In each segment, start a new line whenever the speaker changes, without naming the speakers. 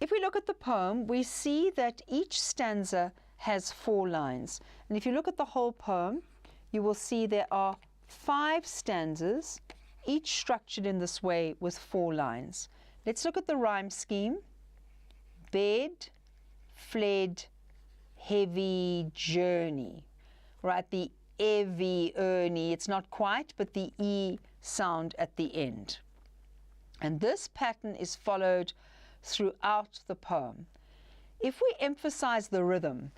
if we look at the poem, we see that each stanza has 4 lines. And if you look at the whole poem, you will see there are 5 stanzas, each structured in this way with 4 lines. Let's look at the rhyme scheme. Bed, fled, heavy journey. Right, the heavy journey, it's not quite, but the E sound at the end. And this pattern is followed throughout the poem. If we emphasize the rhythm,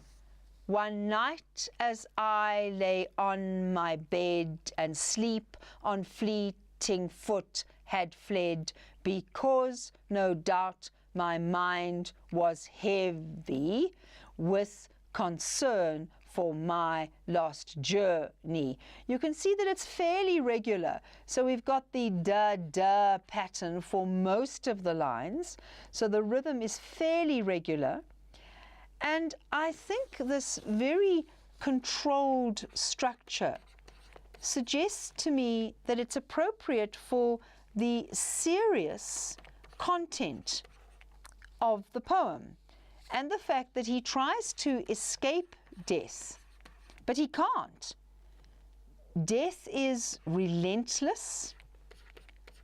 one night as I lay on my bed and sleep on fleeting foot had fled, because no doubt my mind was heavy with concern for my lost journey. You can see that it's fairly regular. So we've got the da-da pattern for most of the lines. So the rhythm is fairly regular. And I think this very controlled structure suggests to me that it's appropriate for the serious content of the poem, and the fact that he tries to escape death, but he can't. Death is relentless.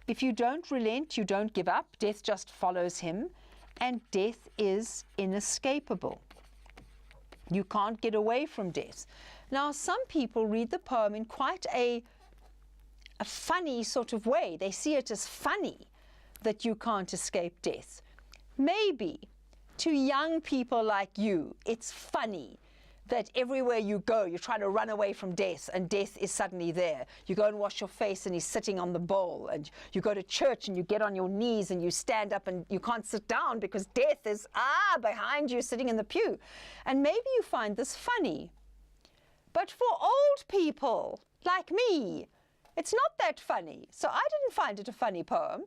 If you don't relent, you don't give up. Death just follows him, and death is inescapable. You can't get away from death. Now, some people read the poem in quite a funny sort of way. They see it as funny that you can't escape death. Maybe to young people like you, it's funny that everywhere you go, you try to run away from death, and death is suddenly there. You go and wash your face, and he's sitting on the bowl. And you go to church, and you get on your knees, and you stand up, and you can't sit down because death is behind you, sitting in the pew. And maybe you find this funny. But for old people like me, it's not that funny. So I didn't find it a funny poem.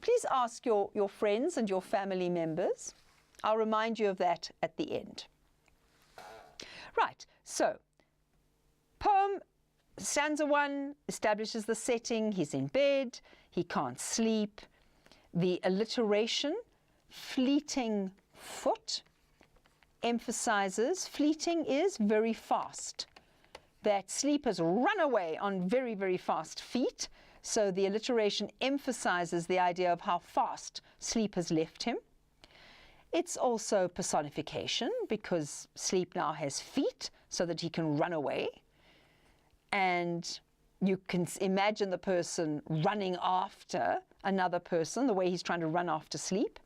Please ask your friends and your family members. I'll remind you of that at the end. Right, so poem, stanza 1 establishes the setting. He's in bed, he can't sleep. The alliteration, fleeting foot, emphasizes fleeting is very fast. That sleep has run away on very, very fast feet. So the alliteration emphasizes the idea of how fast sleep has left him. It's also personification, because sleep now has feet so that he can run away. And you can imagine the person running after another person, the way he's trying to run after sleep.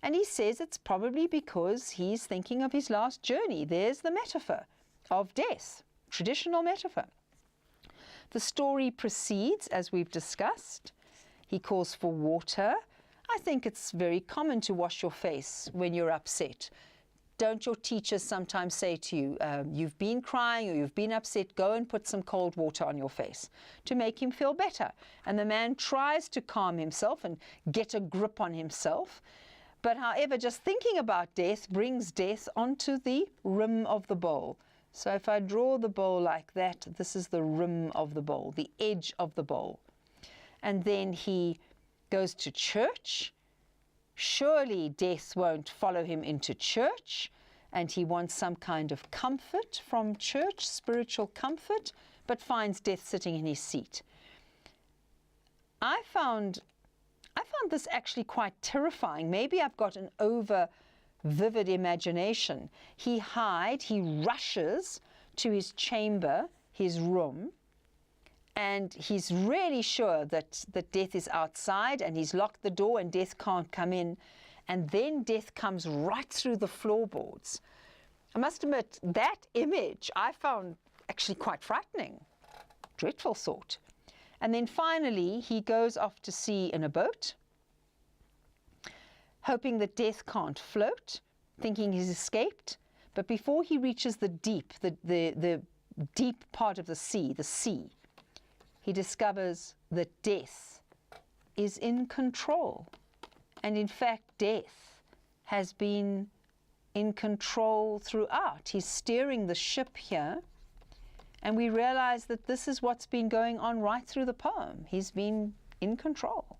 And he says it's probably because he's thinking of his last journey. There's the metaphor of death, traditional metaphor. The story proceeds, as we've discussed. He calls for water. I think it's very common to wash your face when you're upset. Don't your teachers sometimes say to you, you've been crying or you've been upset, go and put some cold water on your face to make him feel better. And the man tries to calm himself and get a grip on himself. But however, just thinking about death brings death onto the rim of the bowl. So if I draw the bowl like that, this is the rim of the bowl, the edge of the bowl. And then he goes to church. Surely death won't follow him into church, and he wants some kind of comfort from church, spiritual comfort, but finds death sitting in his seat. I found this actually quite terrifying. Maybe I've got an over vivid imagination. He rushes to his chamber, his room, and he's really sure that death is outside, and he's locked the door and death can't come in. And then death comes right through the floorboards. I must admit, that image I found actually quite frightening, dreadful thought. And then finally, he goes off to sea in a boat, hoping that death can't float, thinking he's escaped. But before he reaches the deep, the deep part of the sea, he discovers that death is in control. And in fact, death has been in control throughout. He's steering the ship here. And we realize that this is what's been going on right through the poem. He's been in control.